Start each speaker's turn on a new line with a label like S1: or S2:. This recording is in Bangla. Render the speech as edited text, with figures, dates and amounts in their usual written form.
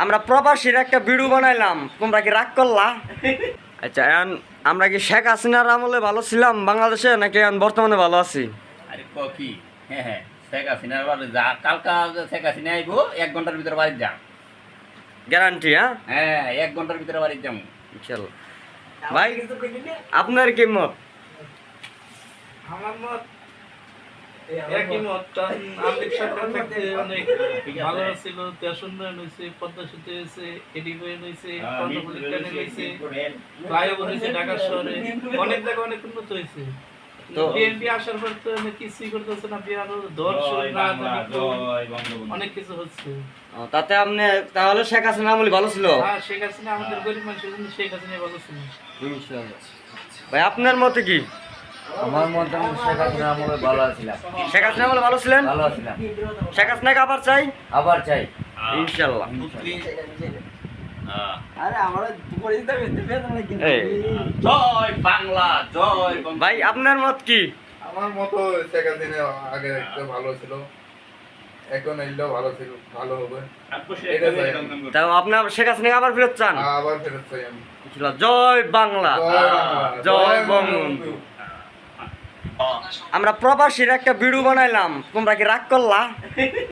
S1: আমরা প্রবাসীর একটা ভিডিও বানাইলাম, তোমরা কি রাগ করলা? আচ্ছা, এখন আমরা কি শেখ হাসিনার আমলে ভালো ছিলাম বাংলাদেশে, নাকি এখন বর্তমানে ভালো আছি?
S2: আরে কি হ্যাঁ হ্যাঁ শেখ হাসিনার বাড়ি যা, কালকা শেখ হাসিনা আইবো 1 ঘন্টার ভিতরে বাড়ি যাম।
S1: গ্যারান্টি? হ্যাঁ
S2: হ্যাঁ 1 ঘন্টার ভিতরে বাড়ি যাম
S1: ইনশাল্লাহ। ভাই আপনার কি মত?
S3: আমার মত একই মত, কারণ আওয়ামী সরকার থাকতে অনেক ভালো ছিল। দেশ উন্নয়ন হয়েছে, পদ্মা সেতু হয়েছে, এডিওয়ে হয়েছে, কর্ণফুলী ট্যানেল হয়েছে, ফ্লাইওভার হয়েছে ঢাকা শহরে, অনেক জায়গায় অনেক উন্নত হয়েছে। তো বিএনপি আসার পর তো অনেক কিছুই করতেছে না, বিহারও ধর্ষণ অনেক কিছু হচ্ছে।
S1: তাতে আপনি তাহলে শেখ হাসিনা আমলে ভালো ছিল?
S3: হ্যাঁ, শেখ হাসিনা আমাদের গরিব মানুষের জন্য শেখ হাসিনা ভালো ছিল।
S1: ভাই আপনার মতে কি?
S4: আমার মতে আমি শেখ হাসিনা আমলে ভালো ছিলাম।
S1: শেখ হাসিনা আমলে ভালো ছিলেন?
S4: ভালো ছিলাম।
S1: শেখ হাসিনাকে আবার চাই?
S4: আবার চাই
S1: ইনশাল্লাহ। এই,
S2: জয় বাংলা, জয় বাংলা।
S1: ভাই আপনার মত কি?
S5: আমার মতো শেখ হাসিনা আগে একটু ভালো ছিল, এখন এলেও ভালো ছিল, ভালো হবে। এটা চাই আমি।
S1: তাও আপনার শেখ হাসিনাকে আবার ফেরত চান?
S5: আবার ফেরত চাই আমি।
S1: জয় বাংলা,
S5: জয় বাংলা,
S1: জয় বঙ্গবন্ধু। আমরা প্রবাসীর একটা ভিডিও বানাইলাম, তোমরা কি রাগ করলা?